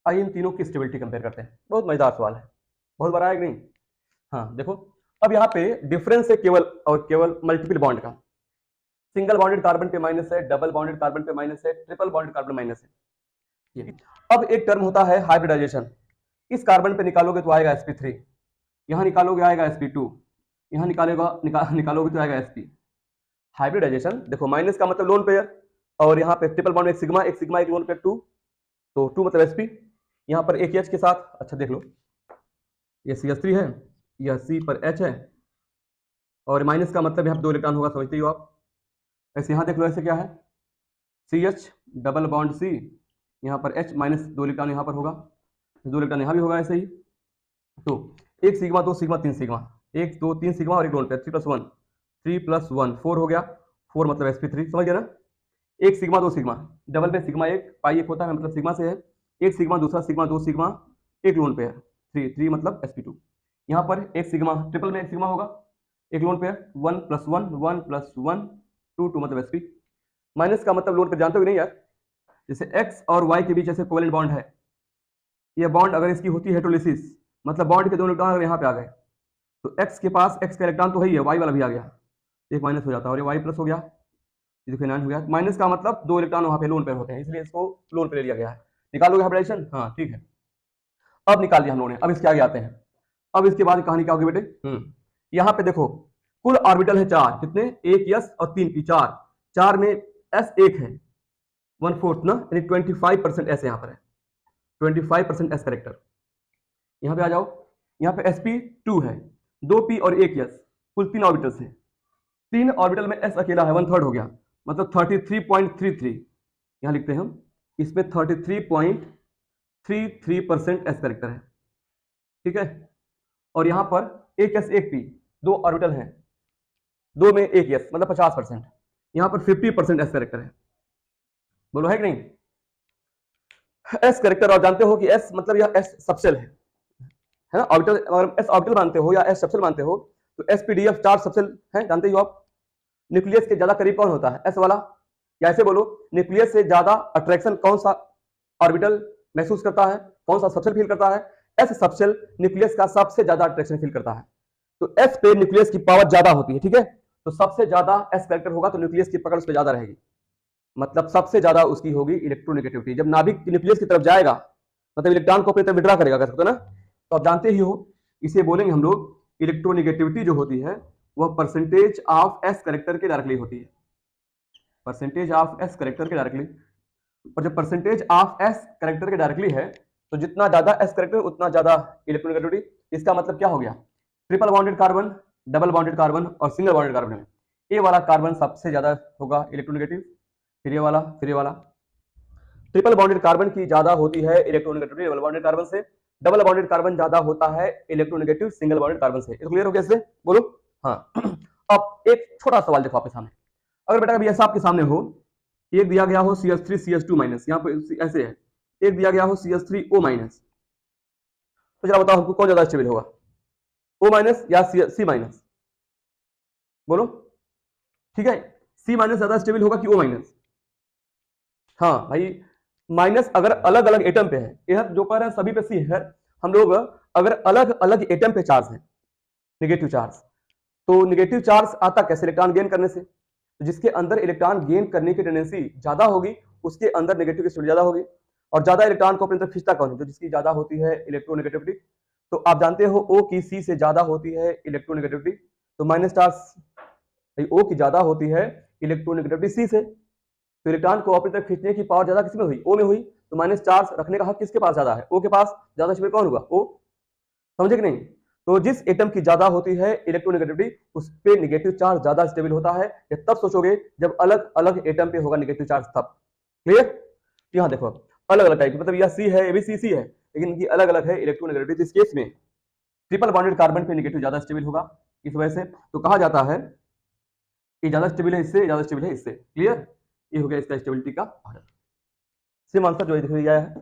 आइए इन तीनों की स्टेबिलिटी कंपेयर करते हैं। बहुत मजेदार सवाल है, बहुत बड़ा है कि नहीं। हाँ देखो, अब यहाँ पे डिफरेंस है केवल और केवल मल्टीपल बॉन्ड का। सिंगल बॉन्डेड कार्बन पे माइनस है, डबल बॉन्डेड कार्बन पे माइनस है, ट्रिपल बॉन्डेड कार्बन माइनस है। अब एक टर्म होता है हाइब्रिडाइजेशन। इस कार्बन पे निकालोगे तो आएगा sp3, यहाँ निकालोगे आएगा sp2, यहाँ निकालोगे तो आएगा sp। हाइब्रिडाइजेशन देखो, माइनस का मतलब लोन पेयर, और यहाँ पे ट्रिपल बॉन्ड एक सिग्मा एक लोन पेयर 2, तो 2 मतलब sp। यहाँ पर एक H के साथ, अच्छा देख लो, ये CH3 है, यह C पर H है, और माइनस का मतलब यहाँ पे 2 इलेक्ट्रॉन होगा, समझते ही हो आप। ऐसे यहाँ देख लो, ऐसे क्या है, CH डबल बॉन्ड C, यहाँ पर H माइनस 2 इलेक्ट्रॉन यहाँ पर होगा, 2 इलेक्ट्रॉन यहाँ भी होगा ऐसे ही। तो 1 सिग्मा 2 सिग्मा 3 सिग्मा, 1 2 3 सिग्मा और एक लोन पेयर 3 + 1 4 हो गया, 4 मतलब sp3, समझ गया ना। 1 सिग्मा 2 सिग्मा, डबल में सिग्मा 1 पाई 1 होता है, मतलब सिग्मा से है, 1 सिग्मा दूसरा सिग्मा 2 सिग्मा एक लोन पेयर 3 मतलब sp2। यहाँ पर 1 सिग्मा, ट्रिपल में 1 सिग्मा होगा, एक लोन पेयर 1 + 1 1 + 1 2 मतलब sp। माइनस का मतलब लोन पेयर जानते हो नहीं यार, जैसे x और y के बीच ऐसे कोवेलेंट बॉन्ड है, ये बॉन्ड अगर इसकी होती है हेटेरोलिसिस, मतलब बॉन्ड के दोनों इलेक्ट्रॉन अगर यहाँ पे आ गए, तो x के पास x का इलेक्ट्रॉन तो है ही है, y वाला भी आ गया, एक माइनस हो जाता है और ये y प्लस हो गया, ये देखो 9 हो गया। माइनस का मतलब 2 इलेक्ट्रॉन वहाँ पे लोन पेयर होते हैं, इसलिए इसको लोन पेयर लिया गया है। निकालोगे हाइब्रिडाइजेशन, हाँ ठीक है, अब निकाल दिया हम लोगों ने। अब इसके आगे आते हैं, अब इसके बाद कहानी क्या होगी बेटे। यहाँ पे देखो कुल ऑर्बिटल है 4, कितने, 1 s और 3 p, 4 में s 1 है, 1/4 ना, यानी 25% s यहाँ पर है, 25% s करेक्टर। यहाँ पे आ जाओ, यहाँ पे sp2 है, 2p और 1 s, कुल 3 ऑर्बिटल्स हैं, 3 ऑर्बिटल में s अकेला है, 1/3 हो गया, मतलब 33.33, यहाँ लिखते हैं हम, इसमें 33.33% s करेक्टर है, ठीक है। और यहाँ पर 1 s 1 p, 2 ऑर्बिटल हैं, 2 में 1 s मतलब 50%, यहाँ पर 50% s करेक्टर है, बोलो है कि नहीं। s करेक्टर, और जानते हो कि s मतलब यह s सबसेल है ना, ऑर्बिटल, अगर s ऑर्बिटल मानते हो या s सबसेल मानते हो तो sp-df 4 सबसेल है, जानते ही हो आप। न्यूक्लियस के ज्यादा करीब कौन होता है, s वाला, या ऐसे बोलो न्यूक्लियस से ज्यादा अट्रैक्शन कौन सा ऑर्बिटल महसूस करता है, कौन सा सबसेल फील करता है, s सबसेल न्यूक्लियस का सबसे ज्यादा अट्रैक्शन फील करता है, तो s पे न्यूक्लियस की पावर ज्यादा होती है, ठीक है। तो सबसे ज्यादा s करेक्टर होगा तो न्यूक्लियस की पकड़ उस पर ज्यादा रहेगी, मतलब सबसे ज्यादा उसकी होगी इलेक्ट्रोनेगेटिविटी। जब नाभिक न्यूक्लियस की तरफ जाएगा मतलब इलेक्ट्रॉन को अपनी तरफ विड्रा करेगा, कह सकते हो ना, तो आप जानते ही हो, इसे बोलेंगे हम लोग इलेक्ट्रोनेगेटिविटी जो होती है वह परसेंटेज ऑफ एस करेक्टर के डायरेक्टली होती है, परसेंटेज ऑफ एस करेक्टर के डायरेक्टली। और जब परसेंटेज ऑफ एस करेक्टर के डायरेक्टली है तो जितना ज्यादा एस करेक्टर उतना ज्यादा इलेक्ट्रोनेगेटिविटी। इसका मतलब क्या हो गया, triple bonded carbon, double bonded carbon और सिंगल बॉन्डेड कार्बन में ए वाला कार्बन सबसे ज्यादा होगा इलेक्ट्रोनेगेटिव, फिर ये वाला, फिर ये वाला। ट्रिपल बॉन्डेड कार्बन की ज्यादा होती है इलेक्ट्रोनेगेटिविटी डबल बॉन्डेड कार्बन से, डबल बॉन्डेड कार्बन ज्यादा होता है इलेक्ट्रोनेगेटिव सिंगल बॉन्डेड कार्बन से। क्लियर हो गया इससे, बोलो हाँ। अब एक छोटा सवाल देखो आपके सामने, अगर बेटा अभी ऐसा आपके सामने हो, एक दिया गया हो CH3 CH2 माइनस, यहाँ पे ऐसे है, एक दिया गया हो CH3O माइनस, तो जरा बताओ हमको कौन ज्यादा स्टेबल होगा, O माइनस या C माइनस, बोलो। ठीक है, C माइनस ज्यादा स्टेबल होगा कि O माइनस। हाँ भाई, माइनस अगर अलग अलग एटम पे है, यह जो कह रहे हैं सभी पे C है, हम लोग अगर अलग अलग एटम पे चार्ज है नेगेटिव चार्ज, तो नेगेटिव चार्ज आता कैसे, इलेक्ट्रॉन गेन करने से, तो जिसके अंदर इलेक्ट्रॉन गेन करने की टेंडेंसी ज्यादा होगी उसके अंदर नेगेटिव की स्टेबिलिटी ज्यादा होगी। और ज्यादा इलेक्ट्रॉन को अपनी तरफ खींचता कौन है, जो जिसकी ज्यादा होती है इलेक्ट्रोनेगेटिविटी। तो आप जानते हो O की C से ज्यादा होती है इलेक्ट्रोनेगेटिविटी, तो माइनस चार्ज O की ज्यादा होती है इलेक्ट्रोनेगेटिविटी C से, तो इलेक्ट्रॉन को अपनी तरफ खींचने की पावर ज्यादा किसमें हुई, O में हुई, तो माइनस चार्ज रखने का हक किसके पास ज्यादा है, O के पास, ज्यादा स्टेबल कौन हुआ, O, समझे कि नहीं। तो जिस एटम की ज्यादा होती है इलेक्ट्रोनेगेटिविटी उस पे नेगेटिव चार्ज ज्यादा स्टेबल होता है, ये तब सोचोगे जब अलग अलग एटम पे होगा नेगेटिव चार्ज तब। क्लियर, यहाँ देखो अलग अलग टाइप, मतलब यह C है, ये भी C है, लेकिन इनकी अलग अलग है इलेक्ट्रोनेगेटिविटी। इस केस में ट्रिपल बॉन्डेड कार्बन पे नेगेटिव ज्यादा स्टेबल होगा, इस वजह से तो कहा जाता है कि ज्यादा स्टेबल है इससे, ज्यादा स्टेबल है इससे। क्लियर, ये हो गया इसका स्टेबिलिटी का ऑर्डर। सेम आंसर जो है दिख गया है।